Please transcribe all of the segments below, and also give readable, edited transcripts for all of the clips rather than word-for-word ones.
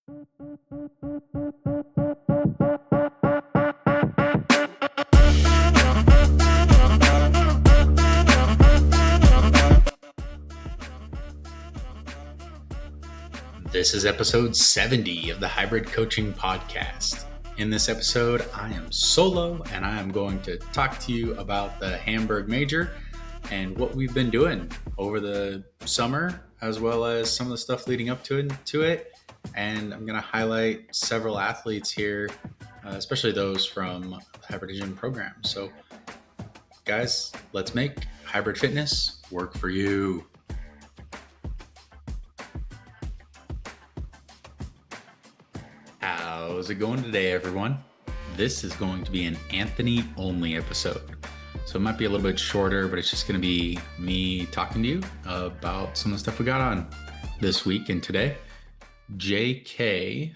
This is episode 70 of the Hybrid Coaching Podcast. In this episode, I am solo and I am going to talk to you about the Hamburg Major and what we've been doing over the summer, as well as some of the stuff leading up to it. And I'm going to highlight several athletes here, especially those from the Hybrid Gym program. So, guys, let's make hybrid fitness work for you. How's it going today, everyone? This is going to be an Anthony-only episode. So it might be a little bit shorter, but it's just going to be me talking to you about some of the stuff we got on this week and today. JK,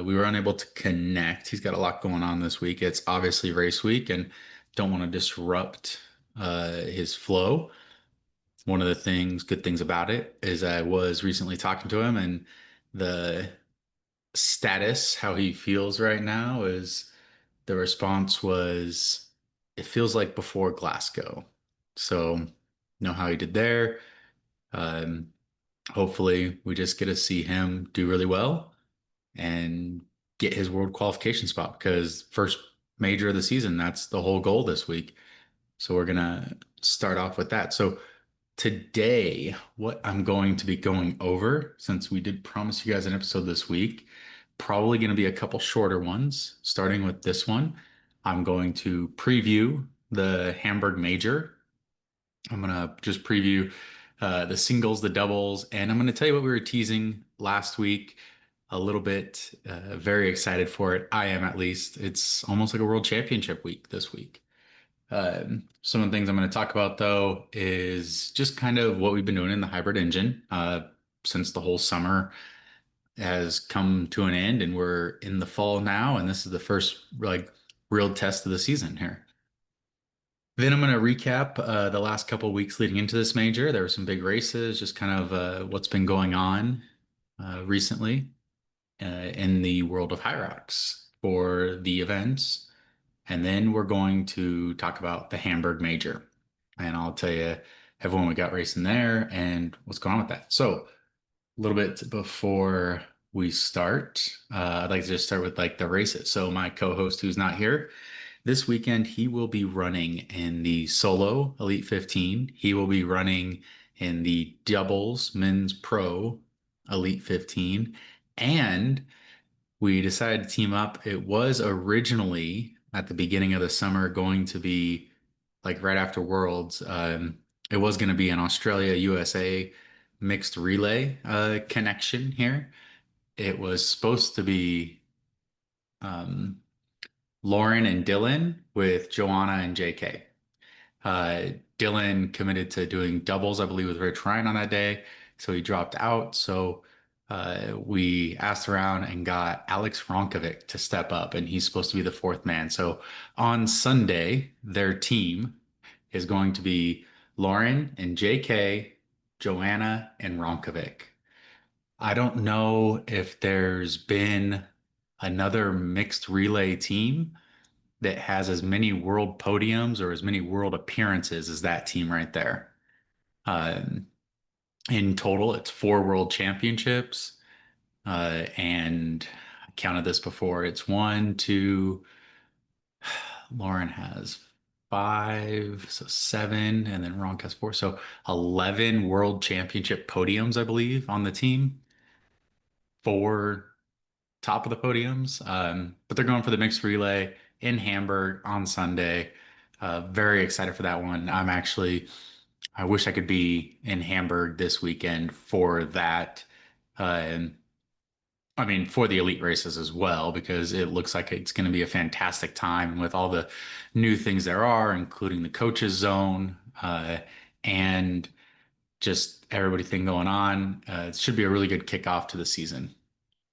we were unable to connect. He's got a lot going on this week. It's obviously race week and don't want to disrupt his flow. One of the good things about it is I was recently talking to him, and the status, how he feels right now, is the response was, it feels like before Glasgow. So know how he did there. Hopefully we just get to see him do really well and get his world qualification spot, because first major of the season, that's the whole goal this week. So we're gonna start off with that. So today, what I'm going to be going over, since we did promise you guys an episode this week, probably going to be a couple shorter ones, starting with this one. I'm going to preview the Hamburg Major. I'm going to just preview the singles, the doubles, and I'm going to tell you what we were teasing last week a little bit. Very excited for it. I am, at least. It's almost like a world championship week this week. Some of the things I'm going to talk about, though, is just kind of what we've been doing in the hybrid engine since the whole summer has come to an end and we're in the fall now, and this is the first real test of the season here. Then I'm going to recap the last couple of weeks leading into this major. There were some big races, just kind of what's been going on recently in the world of HYROX for the events. And then we're going to talk about the Hamburg Major. And I'll tell you everyone we got racing there and what's going on with that. So a little bit before we start, I'd like to just start with the races. So my co-host, who's not here this weekend, he will be running in the solo Elite 15. He will be running in the doubles men's pro Elite 15. And we decided to team up. It was originally at the beginning of the summer going to be right after Worlds. It was going to be an Australia USA mixed relay connection here. It was supposed to be Lauren and Dylan with Joanna and JK. Dylan committed to doing doubles, I believe, with Rich Ryan on that day, so he dropped out. So we asked around and got Alex Ronkovic to step up, and he's supposed to be the fourth man. So on Sunday, their team is going to be Lauren and JK, Joanna, and Ronkovic. I don't know if there's been another mixed relay team that has as many world podiums or as many world appearances as that team right there. In total, it's 4 world championships. And I counted this before. It's 1, 2, Lauren has 5, so 7, and then Ronk has 4. So 11 world championship podiums, I believe, on the team. 4 top of the podiums. But they're going for the mixed relay in Hamburg on Sunday. Very excited for that one. I wish I could be in Hamburg this weekend for that. For the elite races as well, because it looks like it's going to be a fantastic time with all the new things there are, including the coaches zone and just everything going on. It should be a really good kickoff to the season.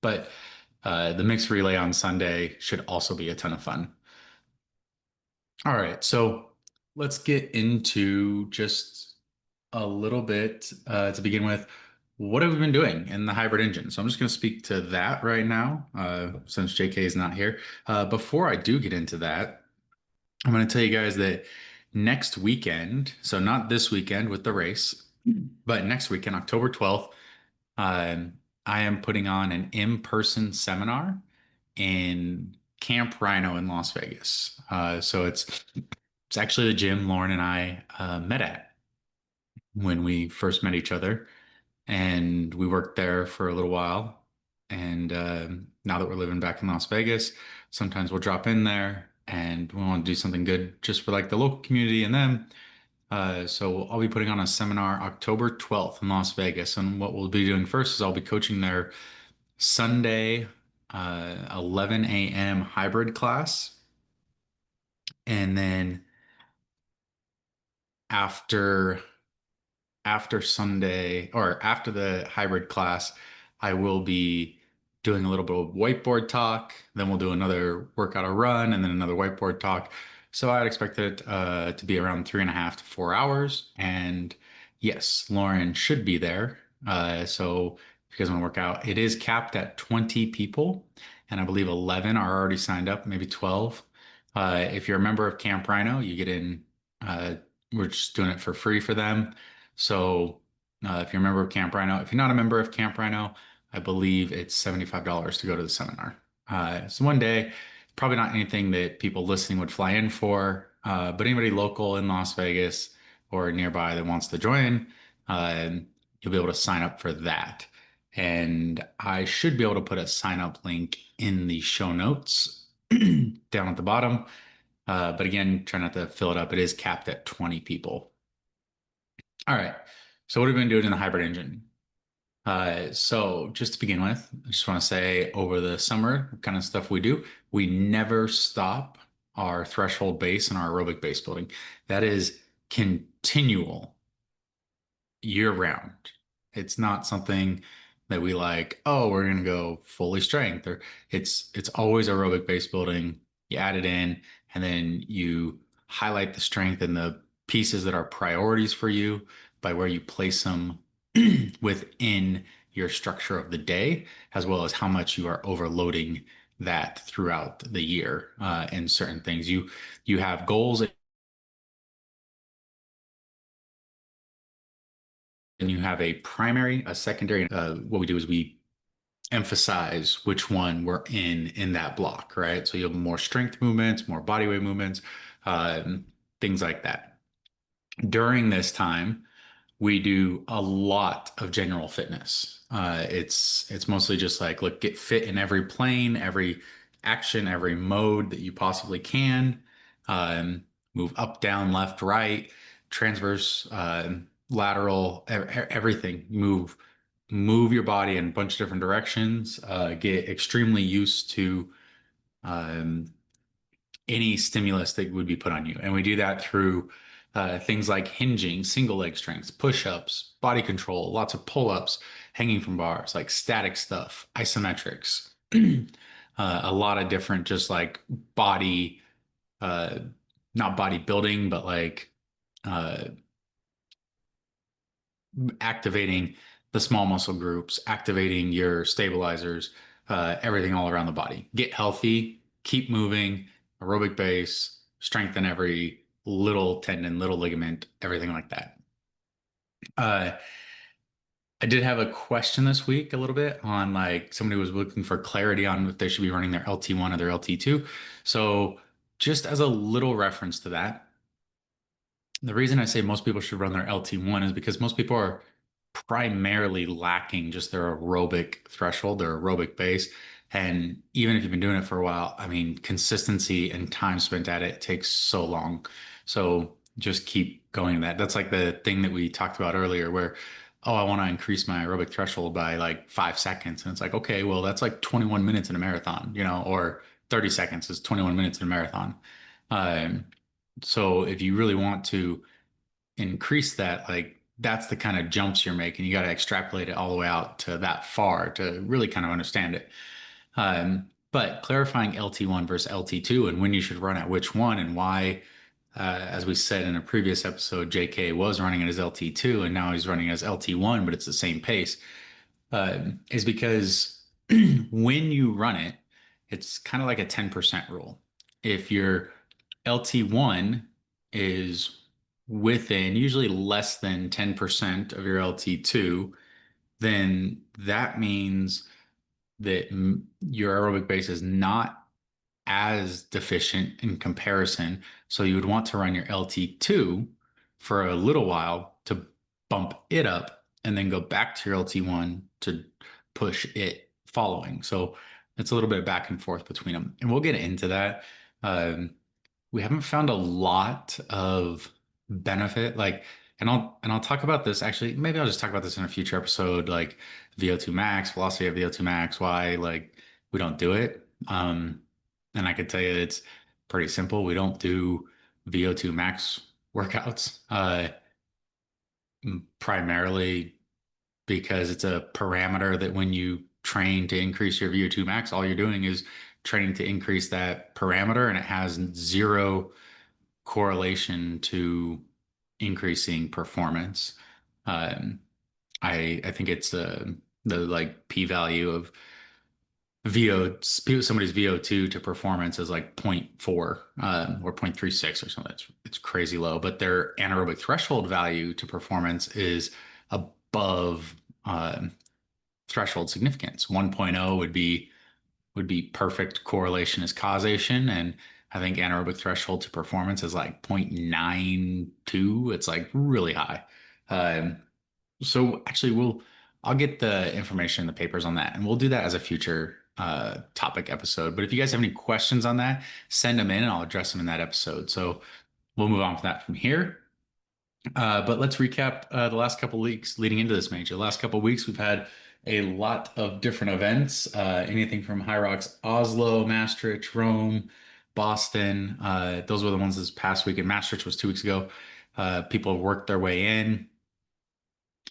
But the mixed relay on Sunday should also be a ton of fun. All right, so let's get into just a little bit to begin with what have we been doing in the hybrid engine? So I'm just going to speak to that right now, since JK is not here. Before I do get into that, I'm going to tell you guys that next weekend, so not this weekend with the race, but next weekend, October 12th, um, I am putting on an in-person seminar in Camp Rhino in Las Vegas. So it's actually the gym Lauren and I met at when we first met each other, and we worked there for a little while. And now that we're living back in Las Vegas, sometimes we'll drop in there, and we want to do something good just for like the local community and them. So I'll be putting on a seminar October 12th in Las Vegas. And what we'll be doing first is I'll be coaching their Sunday 11 a.m. hybrid class. And then after Sunday or after the hybrid class, I will be doing a little bit of whiteboard talk. Then we'll do another workout or run and then another whiteboard talk. So I'd expect it to be around 3.5 to 4 hours. And yes, Lauren should be there. So if you guys want to work out, it is capped at 20 people. And I believe 11 are already signed up, maybe 12. If you're a member of Camp Rhino, you get in. We're just doing it for free for them. So if you're a member of Camp Rhino, if you're not a member of Camp Rhino, I believe it's $75 to go to the seminar. So one day, probably not anything that people listening would fly in for, but anybody local in Las Vegas or nearby that wants to join, uh, you'll be able to sign up for that. And I should be able to put a sign up link in the show notes down at the bottom. But again, try not to fill it up. It is capped at 20 people. All right. So what have we been doing in the hybrid engine? So just to begin with, I just want to say over the summer, kind of stuff we do, we never stop our threshold base and our aerobic base building. That is continual year round. It's not something that we like, oh, we're gonna go fully strength, or it's always aerobic base building. You add it in, and then you highlight the strength and the pieces that are priorities for you by where you place them within your structure of the day, as well as how much you are overloading that throughout the year in certain things. You have goals and you have a primary, a secondary. What we do is we emphasize which one we're in that block, right? So you have more strength movements, more body weight movements, things like that. During this time, we do a lot of general fitness. It's mostly just like, look, get fit in every plane, every action, every mode that you possibly can. Move up, down, left, right, transverse, lateral, everything. Move your body in a bunch of different directions. Get extremely used to um, any stimulus that would be put on you. And we do that through things like hinging, single leg strengths, push-ups, body control, lots of pull-ups, hanging from bars, like static stuff, isometrics, a lot of different just like body, uh, not bodybuilding, but like uh, activating the small muscle groups, activating your stabilizers, everything all around the body. Get healthy, keep moving, aerobic base, strengthen every little tendon, little ligament, everything like that. Uh, I did have a question this week a little bit on like somebody was looking for clarity on if they should be running their LT1 or their LT2. So just as a little reference to that, the reason I say most people should run their LT1 is because most people are primarily lacking just their aerobic threshold, their aerobic base. And even if you've been doing it for a while, I mean, consistency and time spent at it takes so long. So just keep going that. That's like the thing that we talked about earlier where, oh, I want to increase my aerobic threshold by like 5 seconds. And it's like, okay, well, that's like 21 minutes in a marathon, or 30 seconds is 21 minutes in a marathon. Um, so if you really want to increase that, like that's the kind of jumps you're making. You got to extrapolate it all the way out to that far to really kind of understand it. But clarifying LT1 versus LT2 and when you should run at which one and why as we said in a previous episode, JK was running at his LT2 and now he's running as LT1, but it's the same pace, is because when you run it, it's kind of like a 10% rule. If your LT1 is within usually less than 10% of your LT2, then that means that your aerobic base is not as deficient in comparison. So you would want to run your LT2 for a little while to bump it up and then go back to your LT1 to push it following. So it's a little bit back and forth between them. And we'll get into that. Um, we haven't found a lot of benefit and I'll talk about this actually. Maybe I'll just talk about this in a future episode, like VO2 max, philosophy of VO2 max, why like we don't do it. And I could tell you it's pretty simple. We don't do VO2 max workouts, primarily because it's a parameter that when you train to increase your VO2 max, all you're doing is training to increase that parameter, and it has zero correlation to increasing performance. Um, I think it's the like p-value of somebody's VO2 to performance is like zero point 0.4 or 0.36 or something. It's crazy low, but their anaerobic threshold value to performance is above threshold significance. 1.0 would be perfect correlation as causation, and I think anaerobic threshold to performance is like 0.92. It's like really high. Um, so actually, I'll get the information in the papers on that, and we'll do that as a future topic episode. But if you guys have any questions on that, send them in, and I'll address them in that episode. So we'll move on from that from here. But let's recap the last couple weeks leading into this major. The last couple weeks, we've had a lot of different events. Anything from HYROX Oslo, Maastricht, Rome, Boston. Those were the ones this past week, and Maastricht was 2 weeks ago. People have worked their way in.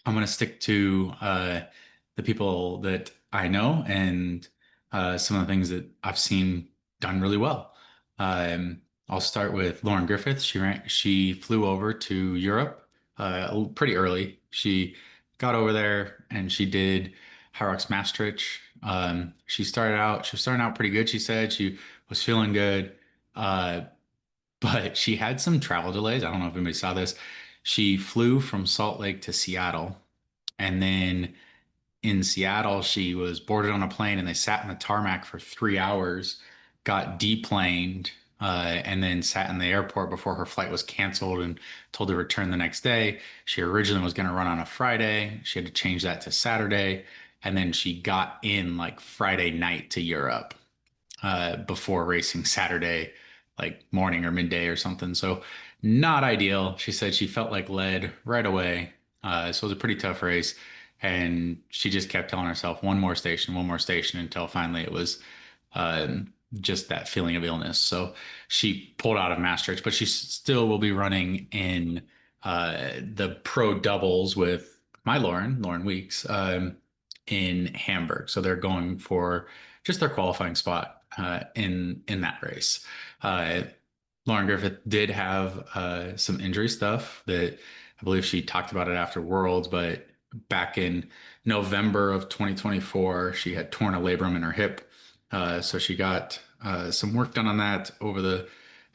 I'm going to stick to the people that I know and some of the things that I've seen done really well. I'll start with Lauren Griffith. She flew over to Europe pretty early. She got over there and she did HYROX Maastricht. She was starting out pretty good. She said she was feeling good. Uh, but she had some travel delays. I don't know if anybody saw this. She flew from Salt Lake to Seattle, and then in Seattle, she was boarded on a plane and they sat in the tarmac for 3 hours, got deplaned, and then sat in the airport before her flight was canceled and told to return the next day. She originally was going to run on a Friday. She had to change that to Saturday. And then she got in like Friday night to Europe before racing Saturday, like morning or midday or something. So not ideal. She said she felt like lead right away. So it was a pretty tough race. And she just kept telling herself one more station until finally it was just that feeling of illness. So she pulled out of Maastricht, but she still will be running in the pro doubles with my Lauren Weeks in Hamburg. So they're going for just their qualifying spot in that race. Uh, Lauren Griffith did have some injury stuff that I believe she talked about it after Worlds, but back in November of 2024, she had torn a labrum in her hip. So she got some work done on that over the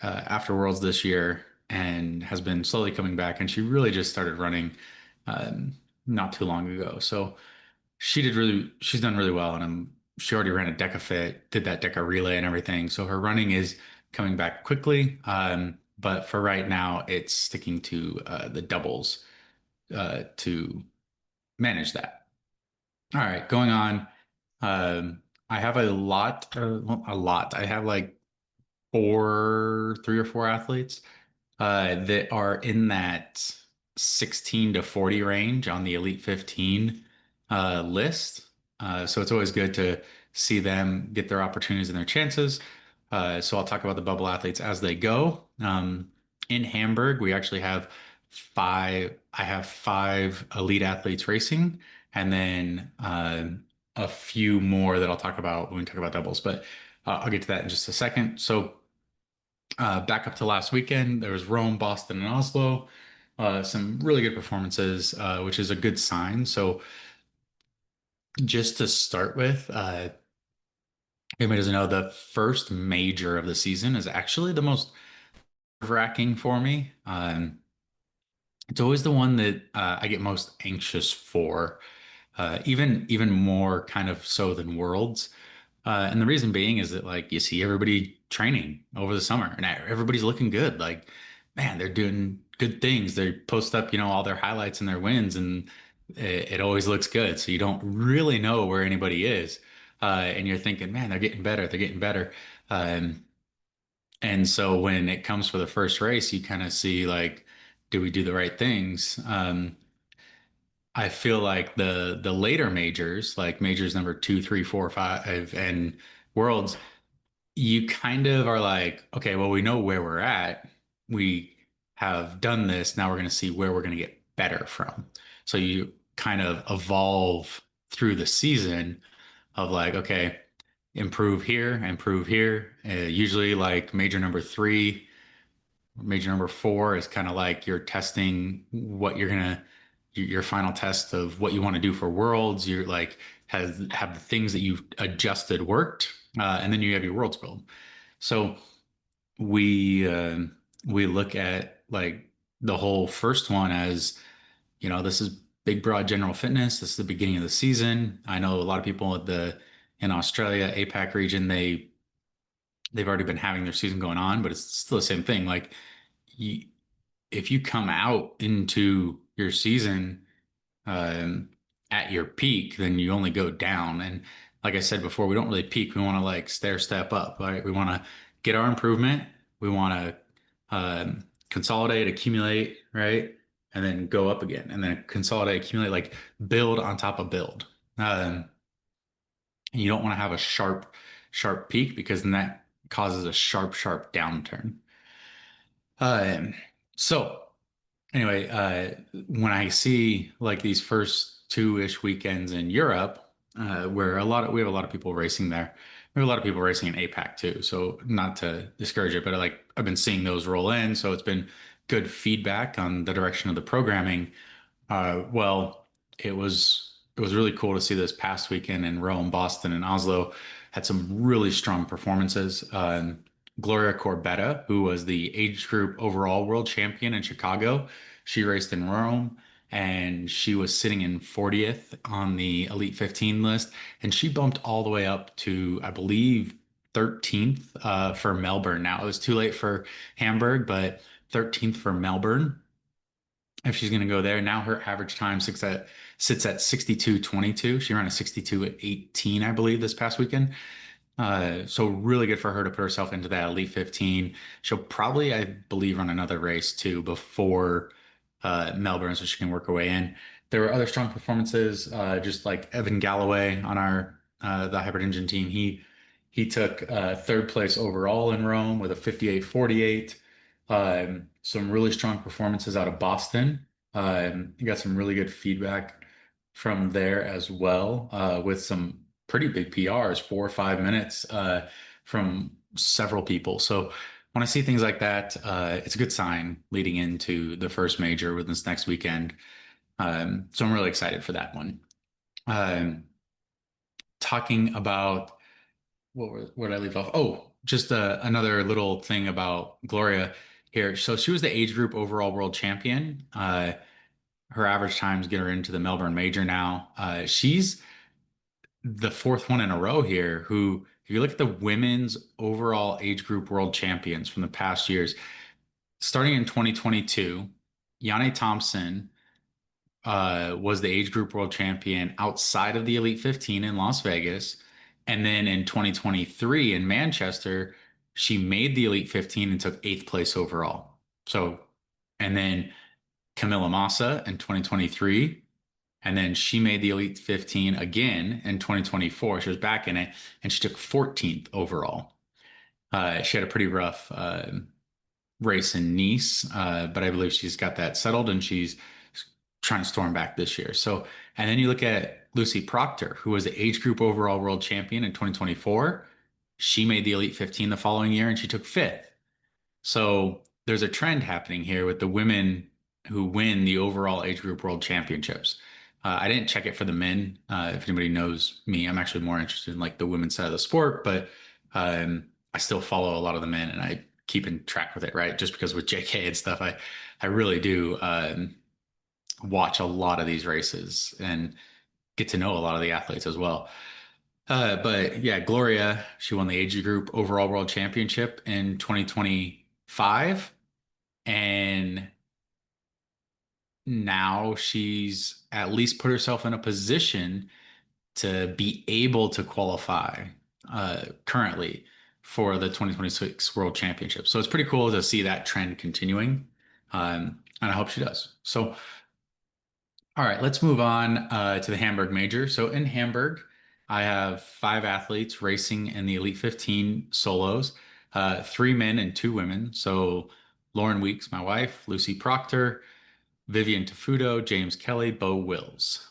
after Worlds this year and has been slowly coming back. And she really just started running not too long ago. So she's done really well, and she already ran a Deca Fit, did that Deca relay and everything. So her running is coming back quickly. But for right now, it's sticking to the doubles to manage that. All right, going on. I have a lot, well, a lot. I have like 3 or 4 athletes that are in that 16 to 40 range on the Elite 15 list. So it's always good to see them get their opportunities and their chances. So I'll talk about the bubble athletes as they go. In Hamburg, we actually have I have 5 elite athletes racing, and then a few more that I'll talk about when we talk about doubles. But I'll get to that in just a second. So Back up to last weekend, there was Rome, Boston, and Oslo. Some really good performances, which is a good sign. So just to start with, anybody doesn't know, the first major of the season is actually the most nerve-wracking for me. It's always the one that I get most anxious for, even more kind of so than Worlds. And the reason being is that like you see everybody training over the summer and everybody's looking good. Like, man, they're doing good things. They post up, all their highlights and their wins, and it always looks good. So you don't really know where anybody is. And you're thinking, man, they're getting better. They're getting better. Um, and so when it comes for the first race, you kind of see like, do we do the right things? I feel like the later majors, like majors number two, three, four, five, and worlds, you kind of are like, okay, well, we know where we're at. We have done this. Now we're going to see where we're going to get better from. So you kind of evolve through the season of like, okay, improve here, improve here. Usually, like major number three, major number four is kind of like you're testing what you're gonna, your final test of what you want to do for worlds. You're like, have the things that you've adjusted worked, and then you have your worlds build. So we we look at like the whole first one as, this is big broad general fitness. This is the beginning of the season. I know a lot of people at the in Australia APAC region, they've already been having their season going on, but it's still the same thing. Like you, if you come out into your season um, at your peak, then you only go down. And like I said before, we don't really peak. We want to like stair step up, right? We want to get our improvement. We want to consolidate, accumulate, right? And then go up again, and then consolidate, accumulate, like build on top of build. And you don't want to have a sharp peak because then that causes a sharp downturn. Um, so anyway, when I see like these first two-ish weekends in Europe, where we have a lot of people racing there. We have a lot of people racing in APAC too. So not to discourage it, but I've been seeing those roll in. So it's been good feedback on the direction of the programming. Well, it was really cool to see this past weekend in Rome, Boston, and Oslo had some really strong performances. Gloria Corbetta, who was the age group overall world champion in Chicago, she raced in Rome and she was sitting in 40th on the Elite 15 list, and she bumped all the way up to, I believe, 13th for Melbourne. Now it was too late for Hamburg, but 13th for Melbourne if she's going to go there. Now her average time sits at 62:22. She ran a 62:18, I believe, this past weekend. So really good for her to put herself into that Elite 15. She'll probably, I believe, run another race too before Melbourne, so she can work her way in. There were other strong performances, just like Evan Galloway on our the hybrid engine team. He took third place overall in Rome with a 58:48. Some really strong performances out of Boston. You got some really good feedback from there as well, with some pretty big PRs, 4 or 5 minutes from several people. So when I see things like that, it's a good sign leading into the first major with this next weekend. So I'm really excited for that one. Um, Talking about where did I leave off? Oh, just another little thing about Gloria here. So she was the age group overall world champion. Her average times get her into the Melbourne Major now. She's the fourth one in a row here who, if you look at the women's overall age group world champions from the past years, starting in 2022, Yanni Thompson was the age group world champion outside of the Elite 15 in Las Vegas. And then in 2023 in Manchester, she made the Elite 15 and took eighth place overall. So, and then Camilla Massa in 2023. And then she made the Elite 15 again in 2024. She was back in it and she took 14th overall. She had a pretty rough race in Nice, but I believe she's got that settled and she's trying to storm back this year. So, and then you look at Lucy Proctor, who was the age group overall world champion in 2024. She made the Elite 15 the following year and she took fifth. So there's a trend happening here with the women who win the overall age group world championships. I didn't check it for the men. If anybody knows me, I'm actually more interested in like the women's side of the sport, but I still follow a lot of the men and I keep in track with it, right? Just because with JK and stuff, I really do watch a lot of these races and get to know a lot of the athletes as well. But yeah, Gloria, she won the age group overall world championship in 2025. And now she's at least put herself in a position to be able to qualify currently for the 2026 World Championship. So it's pretty cool to see that trend continuing. And I hope she does. So, all right, let's move on to the Hamburg Major. So in Hamburg, I have 5 athletes racing in the Elite 15 solos, 3 men and 2 women. So Lauren Weeks, my wife, Lucy Proctor, Vivian Tafudo, James Kelly, Bo Wills.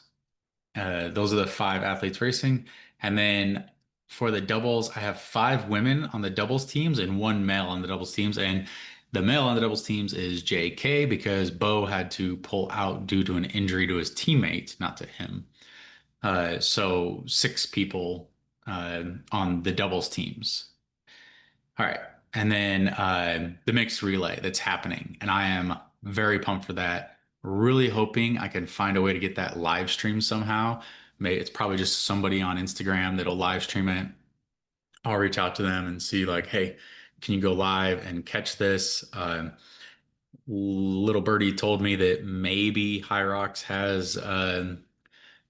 Those are the 5 athletes racing. And then for the doubles, I have 5 women on the doubles teams and 1 male on the doubles teams. And the male on the doubles teams is JK because Bo had to pull out due to an injury to his teammate, not to him. So 6 people on the doubles teams. All right. And then the mixed relay that's happening. And I am very pumped for that. Really hoping I can find a way to get that live stream somehow. It's probably just somebody on Instagram that'll live stream it. I'll reach out to them and see, like, hey, can you go live and catch this? Little Birdie told me that maybe HYROX has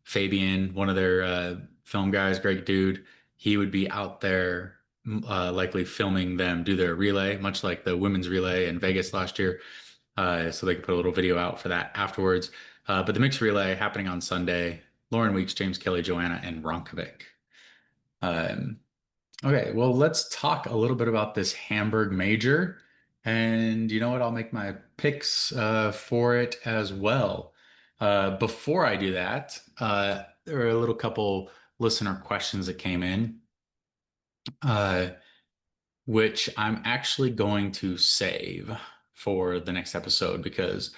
Fabian, one of their film guys, great dude. He would be out there likely filming them do their relay, much like the women's relay in Vegas last year. So they could put a little video out for that afterwards. But the mixed relay happening on Sunday. Lauren Weeks, James Kelly, Joanna, and Ronkovic. Um, Okay, well, let's talk a little bit about this Hamburg Major. And you know what? I'll make my picks for it as well. Before I do that, there are a little couple listener questions that came in, uh, which I'm actually going to save for the next episode because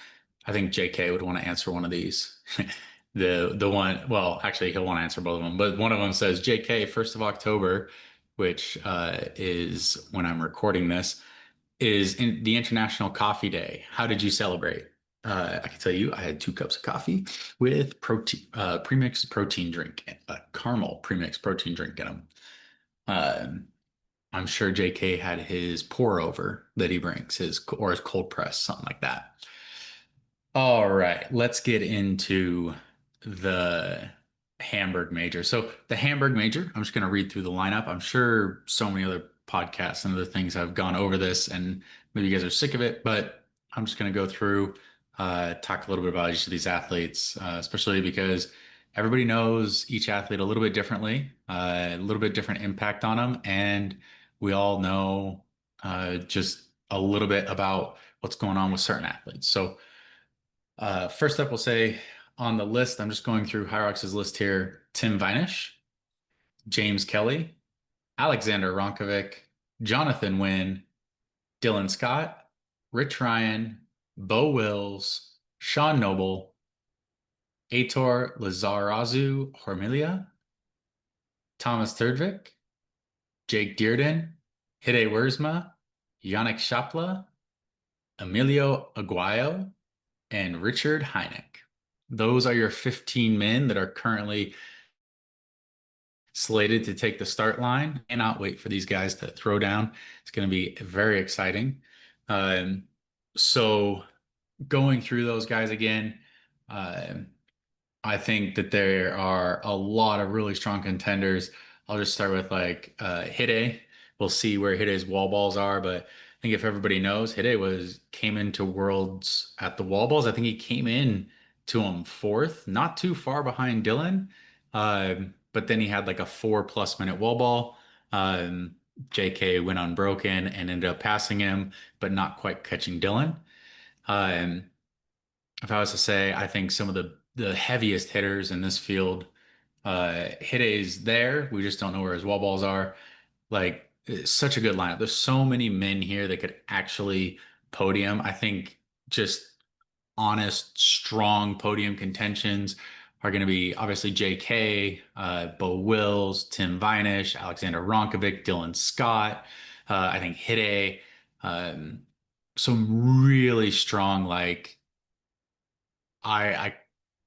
I think JK would want to answer one of these. The one, well, actually, he'll want to answer both of them, but one of them says JK, 1st of October, which is when I'm recording this, is in the International Coffee Day. How did you celebrate? I can tell you, I had 2 cups of coffee with protein, premixed protein drink, a caramel premixed protein drink in them. I'm sure JK had his pour over that he brings, his cold press, something like that. All right, let's get into the Hamburg Major. So the Hamburg Major, I'm just going to read through the lineup. I'm sure so many other podcasts and other things have gone over this, and maybe you guys are sick of it, but I'm just going to go through, talk a little bit about each of these athletes, especially because everybody knows each athlete a little bit differently, a little bit different impact on them, and we all know just a little bit about what's going on with certain athletes. So first up, we'll say on the list, I'm just going through HYROX's list here. Tim Vinish, James Kelly, Alexander Ronkovic, Jonathan Wynn, Dylan Scott, Rich Ryan, Bo Wills, Sean Noble, Aitor Lizarazu Hormilia, Thomas Turdvik, Jake Dearden, Hide Wurzma, Yannick Schapla, Emilio Aguayo, and Richard Heineck. Those are your 15 men that are currently slated to take the start line. Cannot wait for these guys to throw down. It's going to be very exciting. Um, so going through those guys again, I think that there are a lot of really strong contenders. I'll just start with like Hide. We'll see where Hide's wall balls are, but I think if everybody knows, Hide came into Worlds at the wall balls. I think he came in to him 4th, not too far behind Dylan. But then he had like a 4+ minute wall ball. JK went unbroken and ended up passing him, but not quite catching Dylan. Um, if I was to say, I think some of the heaviest hitters in this field, Hide's there. We just don't know where his wall balls are. Like it's such a good lineup. There's so many men here that could actually podium. I think just honest, strong podium contentions are going to be obviously JK, Bo Wills, Tim Vinish, Alexander Ronkovic, Dylan Scott. I think Hide. Um, some really strong, like I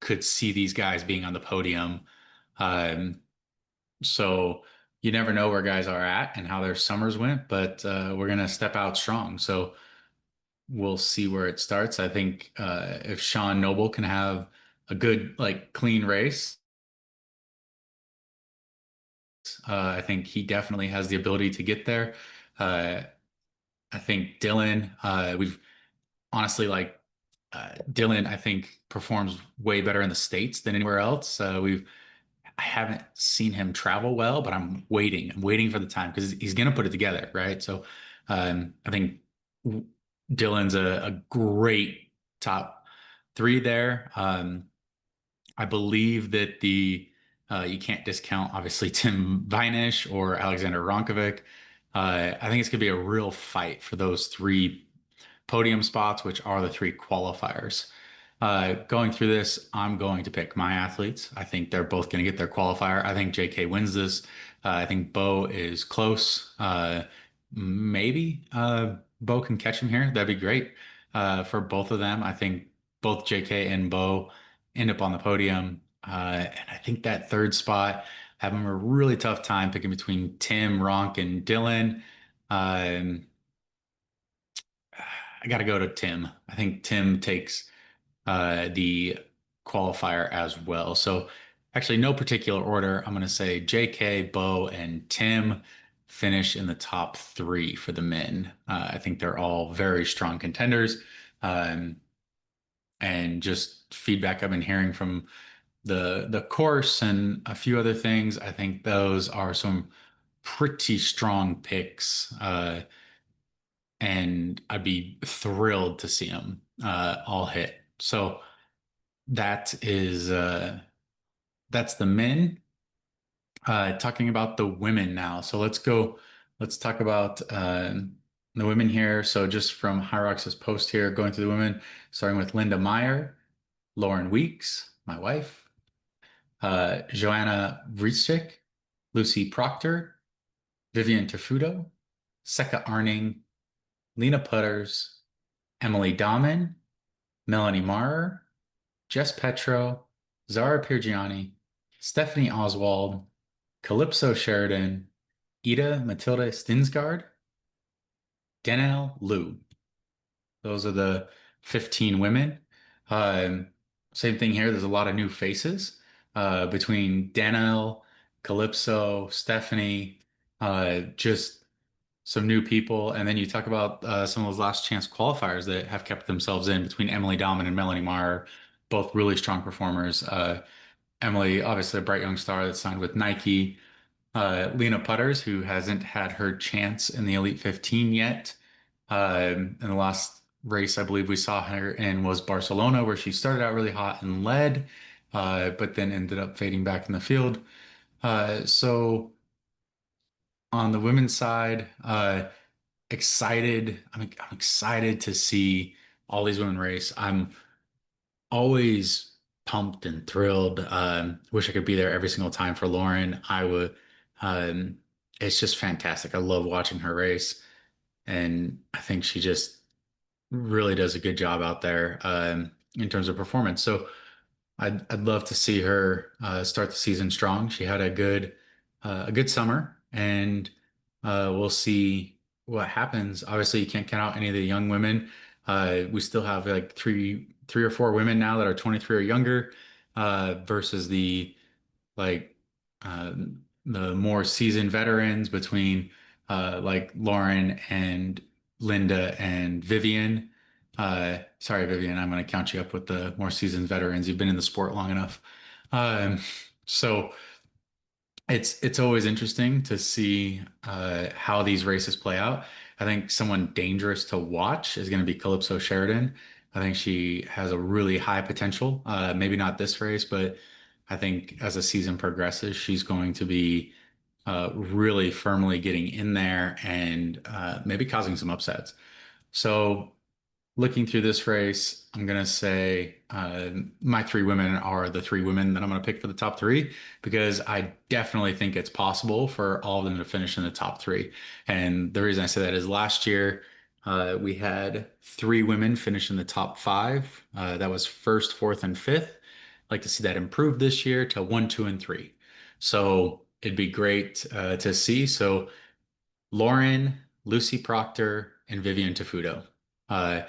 could see these guys being on the podium. Um, so you never know where guys are at and how their summers went, but we're gonna step out strong. So we'll see where it starts. I think if Sean Noble can have a good, like, clean race, I think he definitely has the ability to get there. Uh, I think Dylan, we've honestly like Dylan, I think performs way better in the States than anywhere else. I haven't seen him travel well, but I'm waiting. I'm waiting for the time because he's going to put it together, right? So I think Dylan's a great top three there. I believe that the you can't discount obviously Tim Vinish or Alexander Ronkovic. I think it's going to be a real fight for those three podium spots, which are the three qualifiers. Going through this, I'm going to pick my athletes. I think they're both going to get their qualifier. I think JK wins this. I think Bo is close. Maybe Bo can catch him here. That'd be great for both of them. I think both JK and Bo end up on the podium. And I think that third spot, having a really tough time picking between Tim, Ronk, and Dylan. Um, I got to go to Tim. I think Tim takes the qualifier as well. So actually, no particular order. I'm going to say JK, Bo, and Tim finish in the top three for the men. I think they're all very strong contenders. Um, and just feedback I've been hearing from the course and a few other things, I think those are some pretty strong picks. And I'd be thrilled to see them all hit. So that is that's the men. Talking about the women now. So let's go. Let's talk about the women here. So just from HYROX's post here, going through the women, starting with Linda Meyer, Lauren Weeks, my wife, Joanna Vrieschick, Lucy Proctor, Vivian Tafudo, Seka Arning, Lena Putters, Emily Dahman, Melanie Marrer, Jess Petro, Zara Piergianni, Stephanie Oswald, Calypso Sheridan, Ida Matilda Stinsgaard, Danielle Liu. Those are the 15 women. Um, Same thing here. There's a lot of new faces between Danielle, Calypso, Stephanie, just some new people. And then you talk about some of those last chance qualifiers that have kept themselves in between Emily Dahman and Melanie Marr, both really strong performers. Emily, obviously a bright young star that signed with Nike. Lena Putters, who hasn't had her chance in the Elite 15 yet. In the last race, I believe we saw her in was Barcelona, where she started out really hot and led, but then ended up fading back in the field. So on the women's side, excited. I'm excited to see all these women race. I'm always pumped and thrilled. Wish I could be there every single time for Lauren. I would. Um, it's just fantastic. I love watching her race, and I think she just really does a good job out there in terms of performance. So I'd love to see her start the season strong. She had a good summer, and we'll see what happens. Obviously, you can't count out any of the young women. We still have like three or four women now that are 23 or younger versus like uh, the more seasoned veterans between like Lauren and Linda and Vivian. Sorry, Vivian, I'm going to count you up with the more seasoned veterans. You've been in the sport long enough. Um, so it's always interesting to see how these races play out. I think someone dangerous to watch is going to be Calypso Sheridan. I think she has a really high potential. Maybe not this race, but I think as the season progresses, she's going to be really firmly getting in there and maybe causing some upsets. So looking through this race, I'm gonna say my three women are the three women that I'm gonna pick for the top three because I definitely think it's possible for all of them to finish in the top three. And the reason I say that is last year we had three women finish in the top five. That was first, fourth, and fifth. I'd like to see that improve this year to one, two, and three. So it'd be great to see. So Lauren, Lucy Proctor, and Vivian Tafuto. Uh,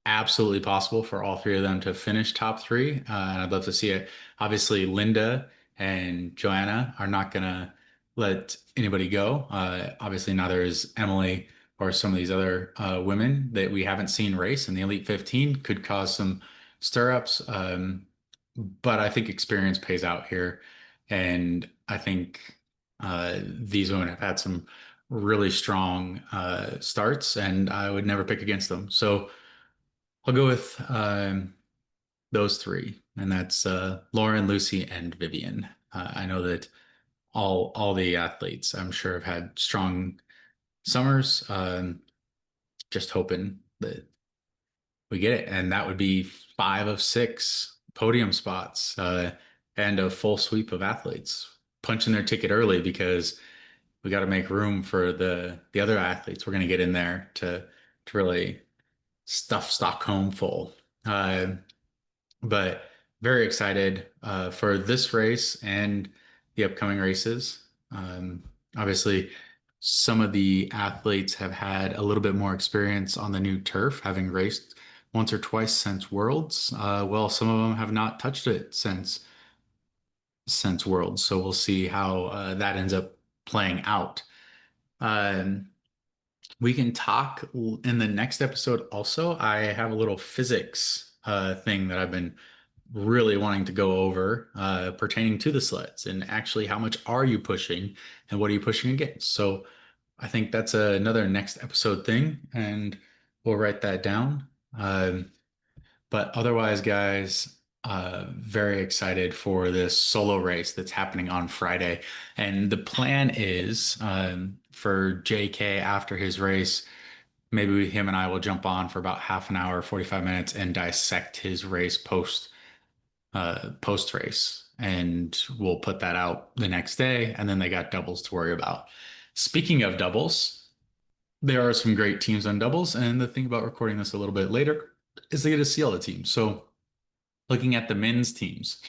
Absolutely possible for all three of them to finish top three. And I'd love to see it. Obviously, Linda and Joanna are not going to let anybody go. Obviously, neither is Emily or some of these other women that we haven't seen race in the Elite 15 could cause some stirrups. But I think experience pays out here. And I think these women have had some really strong starts, and I would never pick against them. So I'll go with those three, and that's Lauren, Lucy, and Vivian. I know that all the athletes, I'm sure, have had strong summers. Just hoping that we get it, and that would be five of six podium spots and a full sweep of athletes punching their ticket early because we got to make room for the other athletes. We're going to get in there to really stuff Stockholm full. But very excited for this race and the upcoming races. Obviously, some of the athletes have had a little bit more experience on the new turf, having raced once or twice since Worlds. Well, some of them have not touched it since Worlds, so we'll see how that ends up playing out. Um, we can talk in the next episode also. I have a little physics thing that I've been really wanting to go over pertaining to the sleds and actually how much are you pushing and what are you pushing against. So I think that's another next episode thing, and we'll write that down. But otherwise, guys, very excited for this solo race that's happening on Friday. And the plan is for JK after his race, maybe him and I will jump on for about half an hour, 45 minutes, and dissect his race post race. And we'll put that out the next day. And then they got doubles to worry about. Speaking of doubles, there are some great teams on doubles. And the thing about recording this a little bit later is they get to see all the teams. So looking at the men's teams,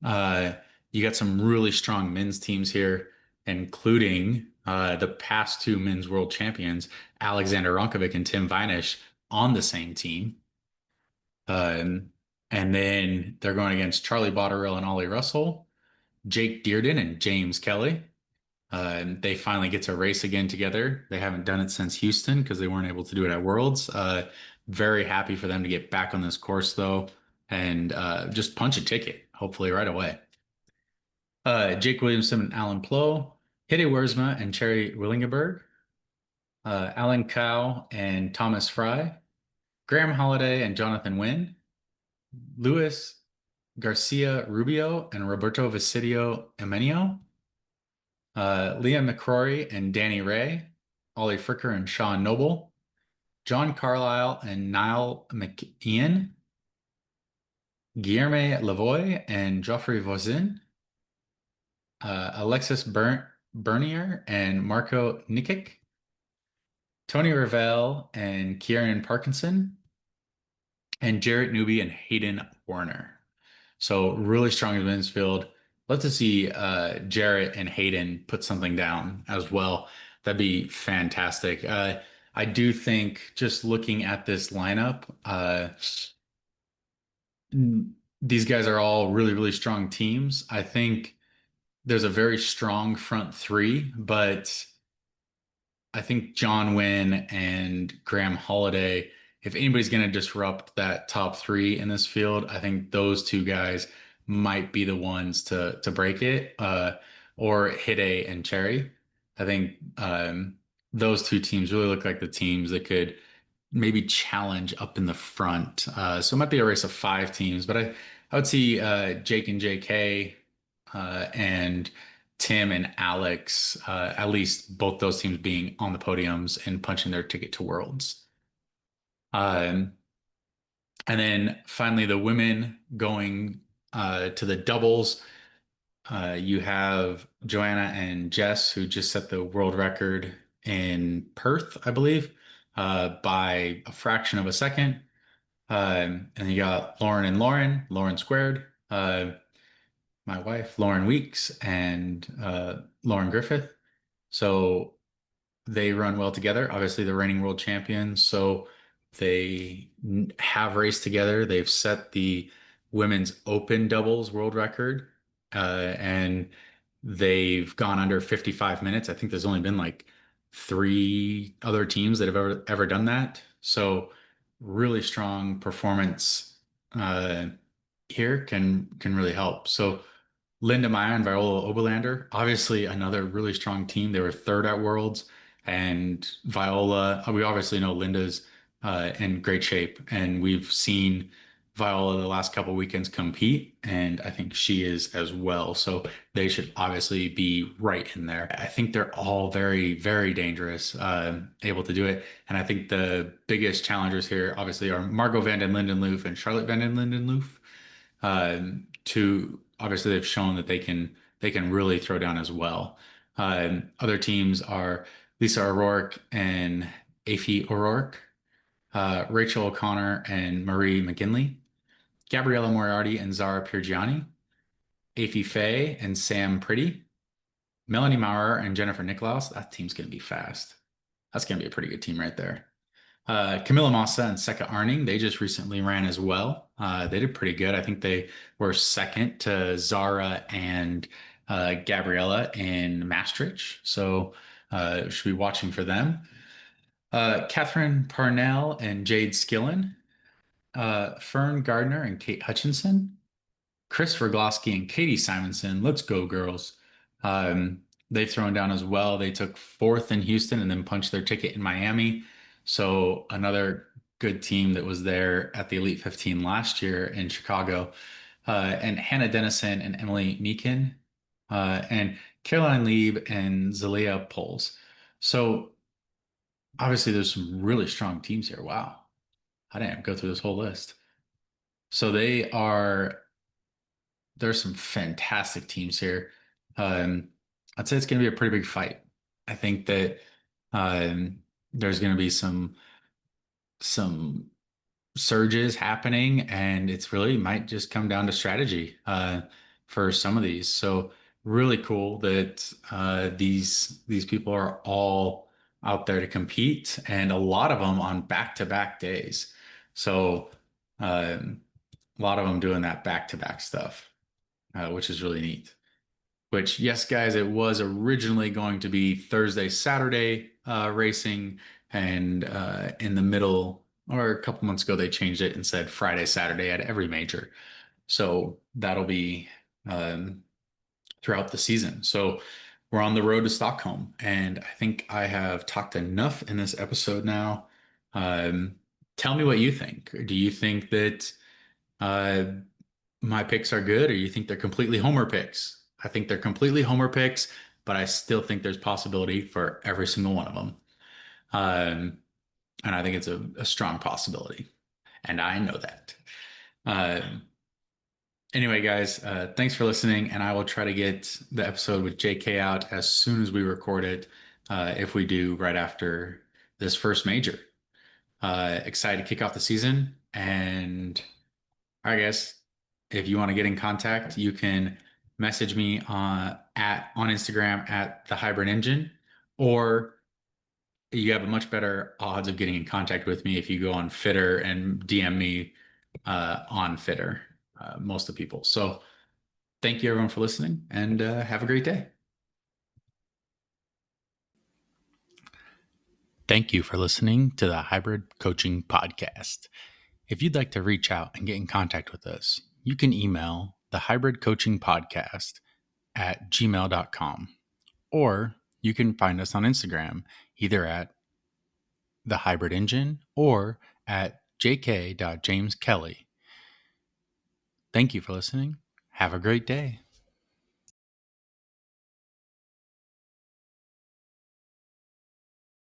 uh, you got some really strong men's teams here, including the past two men's world champions, Alexander Ronkovic and Tim Vinish, on the same team. Um, and then they're going against Charlie Botterill and Ollie Russell, Jake Dearden and James Kelly. They finally get to race again together. They haven't done it since Houston because they weren't able to do it at Worlds. Very happy for them to get back on this course though, and just punch a ticket, hopefully right away. Jake Williamson and Alan Plough, Hide Wiersma and Cherry Willingenberg, Alan Cow and Thomas Fry, Graham Holiday and Jonathan Wynn, Luis Garcia Rubio and Roberto Visidio Emenio, Liam McCrory and Danny Ray, Ollie Fricker and Sean Noble, John Carlisle and Niall McIan, Guillerme Lavoie and Geoffrey Voisin, Alexis Bernier and Marco Nikic, Tony Ravel and Kieran Parkinson, and Jarrett Newby and Hayden Warner. So really strong in the men's field. Love to see Jarrett and Hayden put something down as well. That'd be fantastic. I do think just looking at this lineup, these guys are all really, really strong teams. I think there's a very strong front three, but I think John Wynn and Graham Holiday, if anybody's going to disrupt that top three in this field, I think those two guys might be the ones to break it, or Hide and Cherry. I think those two teams really look like the teams that could maybe challenge up in the front. So it might be a race of five teams, but I would see Jake and JK and Tim and Alex, at least both those teams being on the podiums and punching their ticket to Worlds. Um, and then finally, the women going to the doubles. You have Joanna and Jess, who just set the world record in Perth, I believe, by a fraction of a second. And you got Lauren and Lauren squared, my wife, Lauren Weeks, and Lauren Griffith. So they run well together. Obviously, the reigning world champions, so they have raced together. They've set the women's open doubles world record, and they've gone under 55 minutes. I think there's only been like three other teams that have ever done that. So really strong performance here can really help. So Linda Maya and Viola Oberlander, obviously another really strong team. They were third at Worlds, and Viola, we obviously know Linda's in great shape, and we've seen Viola the last couple weekends compete, and I think she is as well. So they should obviously be right in there. I think they're all very, very dangerous, able to do it. And I think the biggest challengers here obviously are Margot van den Lindenloof and Charlotte van den Lindenloof. To obviously they've shown that they can really throw down as well. Other teams are Lisa O'Rourke and Afi O'Rourke, Rachel O'Connor and Marie McGinley, Gabriella Moriarty and Zara Piergianni, Afi Faye and Sam Pretty, Melanie Maurer and Jennifer Nicklaus. That team's going to be fast. That's going to be a pretty good team right there. Camilla Massa and Seka Arning, they just recently ran as well. They did pretty good. I think they were second to Zara and Gabriella in Maastricht. So should be watching for them. Catherine Parnell and Jade Skillen, Fern Gardner and Kate Hutchinson, Chris Rogloski and Katie Simonson. Let's go, girls. They've thrown down as well. They took fourth in Houston and then punched their ticket in Miami. So another good team that was there at the Elite 15 last year in Chicago. And Hannah Dennison and Emily Meekin, and Caroline Lieb and Zelia Poles. So obviously there's some really strong teams here. Wow. I didn't go through this whole list. So there's some fantastic teams here. I'd say it's going to be a pretty big fight. I think that there's going to be some surges happening, and it's really might just come down to strategy for some of these. So really cool that these people are all out there to compete, and a lot of them on back-to-back days. So a lot of them doing that back-to-back stuff, which is really neat. Which, yes, guys, it was originally going to be Thursday, Saturday racing, and in the middle, or a couple months ago, they changed it and said Friday, Saturday at every major. So that'll be throughout the season. So we're on the road to Stockholm, and I think I have talked enough in this episode now. Tell me what you think. Do you think that uh, my picks are good, or you think they're completely homer picks? I think they're completely homer picks, but I still think there's possibility for every single one of them. And I think it's a strong possibility. And I know that. Um, anyway, guys, thanks for listening. And I will try to get the episode with JK out as soon as we record it, if we do right after this first major. Excited to kick off the season. And all right, guys, if you want to get in contact, you can message me on Instagram at the Hybrid Engine, or you have a much better odds of getting in contact with me if you go on Fitter and DM me on Fitter, most of the people. So thank you everyone for listening, and have a great day. Thank you for listening to the Hybrid Coaching Podcast. If you'd like to reach out and get in contact with us, you can email the Hybrid Coaching Podcast at gmail.com, or you can find us on Instagram, either at the Hybrid Engine or at jk.jameskelly. Thank you for listening. Have a great day.